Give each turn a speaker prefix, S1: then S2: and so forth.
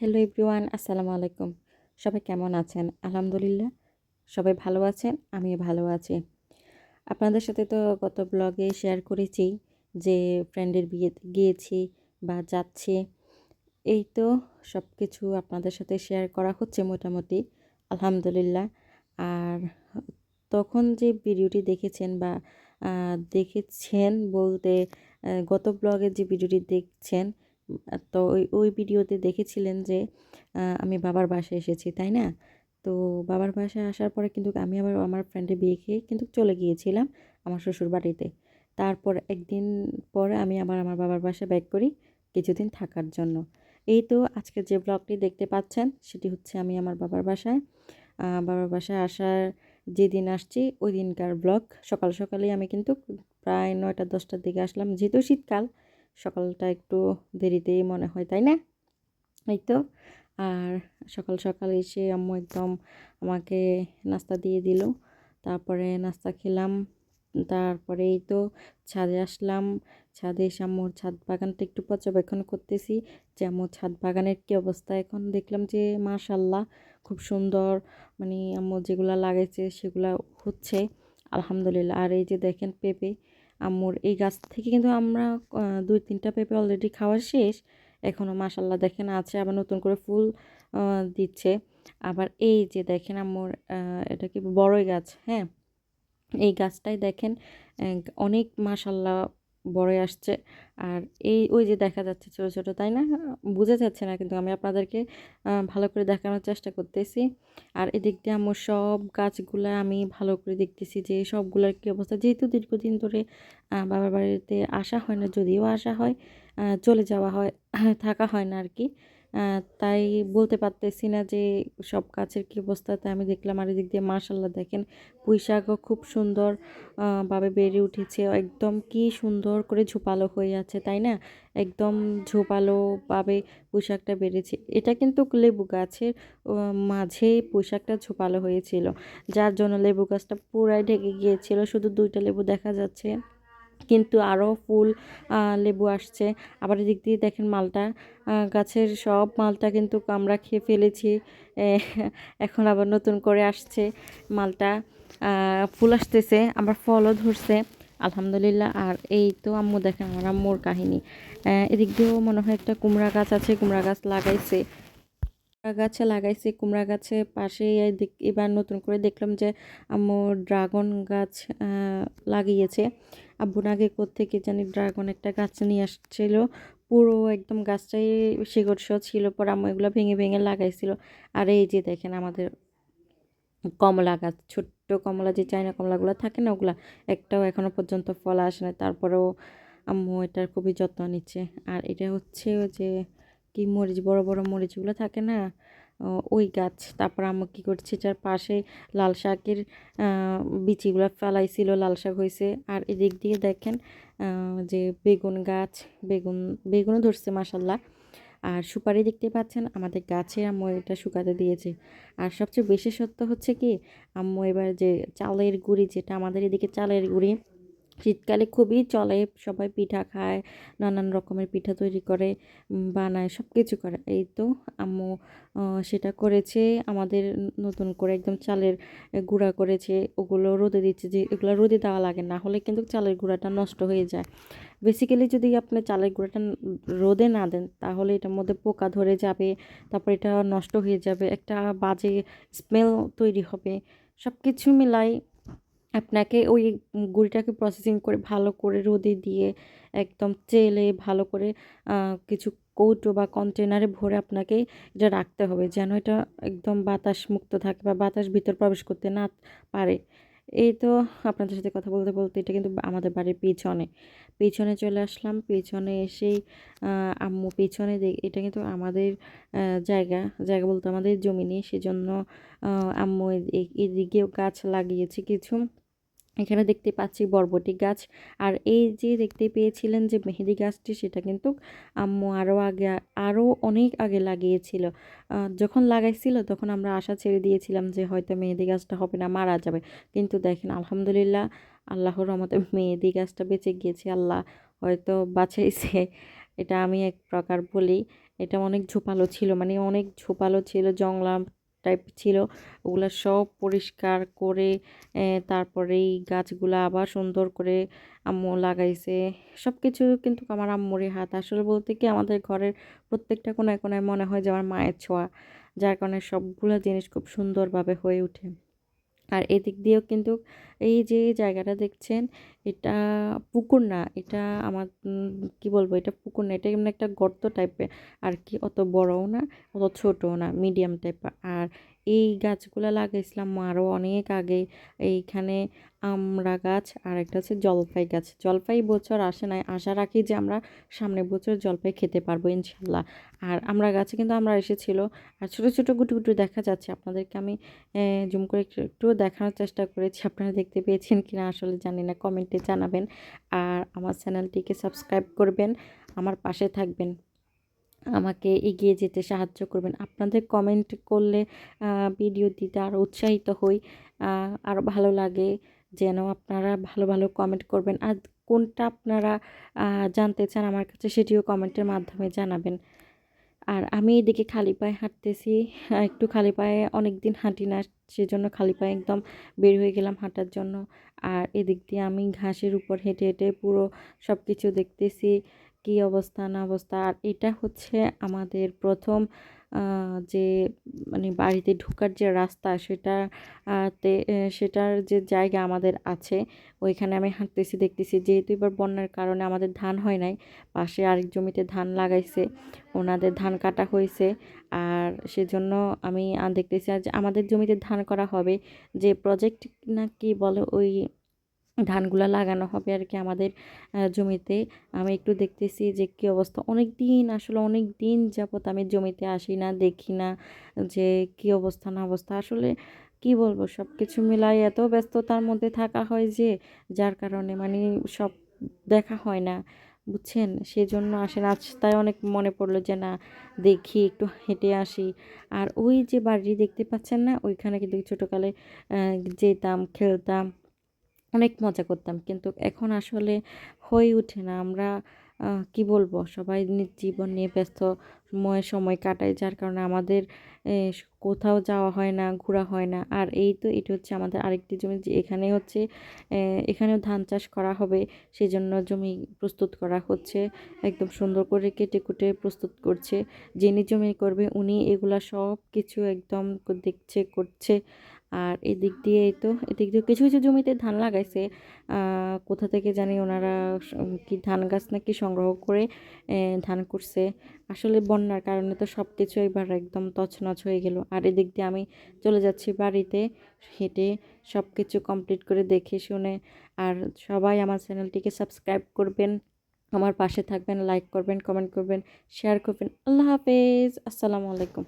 S1: Hello everyone, আসসালামু আলাইকুম। সবাই কেমন আছেন? আলহামদুলিল্লাহ সবাই ভালো আছেন, আমিও ভালো আছি। আপনাদের সাথে তো গত ব্লগে শেয়ার করেছি যে ফ্রেন্ডের বিয়েতে গিয়েছি বা যাচ্ছি। এই তো সব কিছু আপনাদের সাথে শেয়ার করা হচ্ছে মোটামুটি, আলহামদুলিল্লাহ। আর তখন যে ভিডিওটি দেখেছেন বা দেখেছেন বলতে গত ব্লগের যে ভিডিওটি দেখছেন, তো ওই ভিডিওতে দেখেছিলেন যে আমি বাবার বাসায় এসেছি, তাই না? তো বাবার বাসায় আসার পরে কিন্তু আমি আবার আমার ফ্রেন্ডের বিয়ে খেয়ে কিন্তু চলে গিয়েছিলাম আমার শ্বশুর বাড়িতে। তারপর একদিন পরে আমি আবার আমার বাবার বাসায় ব্যাক করি কিছুদিন থাকার জন্য। এই তো আজকে যে ব্লগটি দেখতে পাচ্ছেন সেটি হচ্ছে আমি আমার বাবার বাসায়। বাবার বাসায় আসার যেদিন আসছি ওই দিনকার ব্লগ। সকাল সকালেই আমি কিন্তু প্রায় 9টা-10টার দিকে আসলাম, যেহেতু শীতকাল সকালটা একটু দেরিতেই মনে হয়, তাই না? এই তো। আর সকাল সকাল এসে আম্মু একদম আমাকে নাস্তা দিয়ে দিল। তারপরে নাস্তা খেলাম। তারপরে এই তো ছাদে আসলাম। ছাদে এসে আম্মুর ছাদ বাগানটা একটু পর্যবেক্ষণ করতেছি যে আম্মুর ছাদ বাগানের কী অবস্থা। এখন দেখলাম যে মাশাআল্লাহ খুব সুন্দর, মানে আম্মু যেগুলা লাগাইছে সেগুলা হচ্ছে, আলহামদুলিল্লাহ। আর এই যে দেখেন পেঁপে, আম্মুর এই গাছ থেকে কিন্তু আমরা 2-3টা পেঁপে অলরেডি খাওয়া শেষ। এখনও মাশাআল্লাহ দেখেন আছে, আবার নতুন করে ফুল দিচ্ছে। আবার এই যে দেখেন আম্মুর এটা কি বড়ই গাছ, হ্যাঁ? এই গাছটাই দেখেন অনেক মাশাআল্লাহ বড়ই আসছে। আর ওই যে দেখা যাচ্ছে ছোট, ছোট, তাই না? বোঝা যাচ্ছে না কিন্তু আমি আপনাদেরকে ভালো করে দেখানোর চেষ্টা করতেছি। আর এদিক দিয়ে আম্মুর সব গাছগুলা আমি ভালো করে দেখতেছি যে সবগুলার কী অবস্থা। যেহেতু দীর্ঘদিন ধরে বাবার বাড়িতে আসা হয় না, যদিও আসা হয় চলে যাওয়া হয়, থাকা হয় না আরকি। তাই বলতে পারতেছি না যে সব গাছের কী অবস্থা। তাই আমি দেখলাম। আর এদিক দিয়ে মাশাআল্লাহ দেখেন পুঁইশাকও খুব সুন্দর ভাবে বেড়ে উঠেছে। একদম কি সুন্দর করে ঝোপালো হয়ে আছে, তাই না? একদম ঝোপালোভাবে পুঁইশাকটা বেড়েছে। এটা কিন্তু লেবু গাছের মাঝেই পুঁইশাকটা ঝোপালো হয়েছিল, যার জন্য লেবু গাছটা পুরাই ঢেকে গিয়েছিল। শুধু 2টা লেবু দেখা যাচ্ছে, কিন্তু আরও ফুল লেবু আসছে। আবার এদিক দিয়ে দেখেন মালটা গাছের সব মালটা কিন্তু আমরা খেয়ে ফেলেছি। এ এখন আবার নতুন করে আসছে মালটা, ফুল আসতেছে, আবার ফলও ধরছে, আলহামদুলিল্লাহ। আর এই তো আম্মু দেখেন আমার আম্মুর কাহিনী। এদিক দিয়েও মনে হয় একটা কুমড়া গাছ আছে, কুমড়া গাছ লাগাইছে। কুমড়া গাছে পাশেই এবার নতুন করে দেখলাম যে আম্মু ড্রাগন গাছ লাগিয়েছে। আব্বু আগে কোত্থেকে জানি ড্রাগন একটা গাছ নিয়ে আসছিল, পুরো একদম গাছটাই শিকড় সহ ছিল। পর আম্মু এগুলো ভেঙে ভেঙে লাগাইছিল। আর এই যে দেখেন আমাদের কমলা গাছ, ছোট্ট কমলা, যে চায়না কমলাগুলো থাকে না, ওগুলা একটাও এখনো পর্যন্ত ফল আসে না। তারপরেও আম্মু এটার খুবই যত্ন নিচ্ছে। আর এটা হচ্ছে ওই যে কি মরিচ, বড় বড় মরিচগুলো থাকে না, ওই গাছ। তারপর আম্মু কী করছে, এটার পাশে লাল শাকের বিচিগুলো ফেলাইছিল, লাল শাক হয়েছে। আর এদিক দিয়ে দেখেন যে বেগুন গাছ, বেগুনও ধরছে মাসাল্লাহ। আর সুপারি দেখতে পাচ্ছেন আমাদের গাছে, আম্মু এটা শুকাতে দিয়েছে। আর সবচেয়ে বিশেষত্ব হচ্ছে কি, আম্মু এবার যে চালের গুঁড়ি, যেটা আমাদের এদিকে চালের গুঁড়ি শীতকালে খুবই চলে, সবাই পিঠা খায়, নানান রকমের পিঠা তৈরি করে, বানায়, সব কিছু করে। এই তো আম্মু সেটা করেছে আমাদের, নতুন করে একদম চালের গুঁড়া করেছে। ওগুলো রোদে দিচ্ছে, যে এগুলো রোদে দেওয়া লাগে, না হলে কিন্তু চালের গুঁড়াটা নষ্ট হয়ে যায়। বেসিক্যালি যদি আপনি চালের গুঁড়াটা রোদে না দেন তাহলে এটার মধ্যে পোকা ধরে যাবে, তারপর এটা নষ্ট হয়ে যাবে, একটা বাজে স্মেল তৈরি হবে। সব কিছু মিলাই আপনাকে ওই গুঁড়িটাকে প্রসেসিং করে ভালো করে রোদে দিয়ে একদম তেলে ভালো করে কিছু কৌটো বা কন্টেনারে ভরে আপনাকে এটা রাখতে হবে, যেন এটা একদম বাতাস মুক্ত থাকে বা বাতাস ভিতর প্রবেশ করতে না পারে। এই তো আপনাদের সাথে কথা বলতে বলতে এটা কিন্তু আমাদের বাড়ির পিছনে চলে আসলাম। পিছনে এসেই আম্মু পিছনে এটা কিন্তু আমাদের জায়গা জায়গা বলতে আমাদের জমি নেই, সেজন্য আম্মু এদিকেও গাছ লাগিয়েছে কিছু। এখানে দেখতে পাচ্ছি বরবটি গাছ। আর এই যে দেখতে পেয়েছিলেন যে মেহেদি গাছটি, সেটা কিন্তু আম্মু আরও অনেক আগে লাগিয়েছিল। যখন লাগাইছিল তখন আমরা আশা ছেড়ে দিয়েছিলাম যে হয়তো মেহেদি গাছটা হবে না, মারা যাবে। কিন্তু দেখেন আলহামদুলিল্লাহ, আল্লাহর রহমতে মেহেদি গাছটা বেঁচে গিয়েছে, আল্লাহ হয়তো বাঁচাইছে, এটা আমি এক প্রকার বলি। এটা অনেক ঝোপালো ছিল, মানে অনেক ঝোপালো ছিল, জংলা টাইপ ছিল। ওগুলা সব পরিষ্কার করে তারপরে এই গাছগুলা আবার সুন্দর করে আম্মু লাগাইছে। সব কিছু কিন্তু আমার আম্মুরই হাত। আসলে বলতে কি আমাদের ঘরের প্রত্যেকটা কোনায় কোনায় মনে হয় যে আমার মায়ের ছোঁয়া, যার কারণে সবগুলা জিনিস খুব সুন্দরভাবে হয়ে ওঠে। আর এদিক দিয়েও কিন্তু এই যে জায়গাটা দেখছেন, এটা পুকুর না, এটা আমার কি বলবো, এটা পুকুর না, এটা এমন একটা গর্ত টাইপের আর কি, অত বড়ও না অত ছোটও না, মিডিয়াম টাইপের। আর এই গাছগুলো লাগাইছিলাম আরও অনেক আগে। এইখানে আমড়া গাছ আর একটা হচ্ছে জলপাই গাছ। জলপাই বছর আসে নাই, আশা রাখি যে আমরা সামনের বছর জলপাই খেতে পারবো ইনশাল্লাহ। আর আমড়া গাছে কিন্তু আমরা এসেছিল, আর ছোটো ছোটো গুটি গুটি দেখা যাচ্ছে। আপনাদেরকে আমি জুম করে একটু দেখানোর চেষ্টা করেছি, আপনারা দেখতে পেয়েছেন কিনা আসলে জানি না, কমেন্টে জানাবেন। আর আমার চ্যানেলটিকে সাবস্ক্রাইব করবেন, আমার পাশে থাকবেন, আমাকে এগিয়ে যেতে সাহায্য করবেন। আপনাদের কমেন্ট করলে ভিডিও দিতে আরও উৎসাহিত হই, আরও ভালো লাগে। যেন আপনারা ভালো ভালো কমেন্ট করবেন, আর কোনটা আপনারা জানতে চান আমার কাছে সেটিও কমেন্টের মাধ্যমে জানাবেন। আর আমি এদিকে খালি পায়ে হাঁটতেছি, একটু খালি পায়ে অনেক দিন হাঁটি না, সেজন্য খালি পায়ে একদম বের হয়ে গেলাম হাঁটার জন্য। আর এদিক দিয়ে আমি ঘাসের উপর হেঁটে হেঁটে পুরো সব কিছু দেখতেছি, কী অবস্থা না অবস্থা। আর এটা হচ্ছে আমাদের প্রথম যে মানে বাড়িতে ঢোকার যে রাস্তা, সেটার যে জায়গা আমাদের আছে, ওইখানে আমি হাঁটতেছি দেখতেছি। যেহেতু এবার বন্যার কারণে আমাদের ধান হয় নাই, পাশে আরেক জমিতে ধান লাগাইছে, ওনাদের ধান কাটা হয়েছে। আর সেজন্য আমি দেখতেছি আজ আমাদের জমিতে ধান করা হবে, যে প্রজেক্ট না কি বলে, ওই ধানগুলা লাগানো হবে আর কি আমাদের জমিতে। আমি একটু দেখতেছি যে কী অবস্থা। অনেক দিন, আসলে অনেক দিন যাবত আমি জমিতে আসি না, দেখি না যে কী অবস্থা না অবস্থা। আসলে কি বলবো, সব কিছু মিলাই এত ব্যস্ততার মধ্যে থাকা হয় যে, যার কারণে মানে সব দেখা হয় না, বুঝছেন। সেজন্য আসেন, আজ তাই অনেক মনে পড়লো যে না, দেখি একটু হেঁটে আসি। আর ওই যে বাড়ি দেখতে পাচ্ছেন না, ওইখানে কিন্তু ছোটোকালে যেতাম, খেলতাম, অনেক মজা করতাম। কিন্তু এখন আসলে হয়ে ওঠে না। আমরা কি বলবো, সবাই জীবন নিয়ে ব্যস্ত সময় কাটায়, যার কারণে আমাদের কোথাও যাওয়া হয় না, ঘোরা হয় না। আর এই তো এটা হচ্ছে আমাদের আরেকটি জমি, যে এখানে হচ্ছে এখানেও ধান চাষ করা হবে, সেজন্য জমি প্রস্তুত করা হচ্ছে, একদম সুন্দর করে কেটে কুটে প্রস্তুত করছে। যিনি জমি করবে উনি এগুলা সব কিছু একদম দেখছে, করছে। আর এদিক দিয়ে এই তো, এদিক দিয়ে কিছু কিছু জমিতে ধান লাগাইছে, কোথা থেকে জানি ওনারা কি ধান গাছ নাকি সংগ্রহ করে ধান করছে। আসলে বন্যার কারণে তো সব কিছু এবার একদম তছনছ হয়ে গেল। আর এদিক দিয়ে আমি চলে যাচ্ছি বাড়িতে, হেঁটে সব কিছু কমপ্লিট করে দেখে শুনে। আর সবাই আমার চ্যানেলটিকে সাবস্ক্রাইব করবেন, আমার পাশে থাকবেন, লাইক করবেন, কমেন্ট করবেন, শেয়ার করবেন। আল্লাহ হাফেজ, আসসালামু আলাইকুম।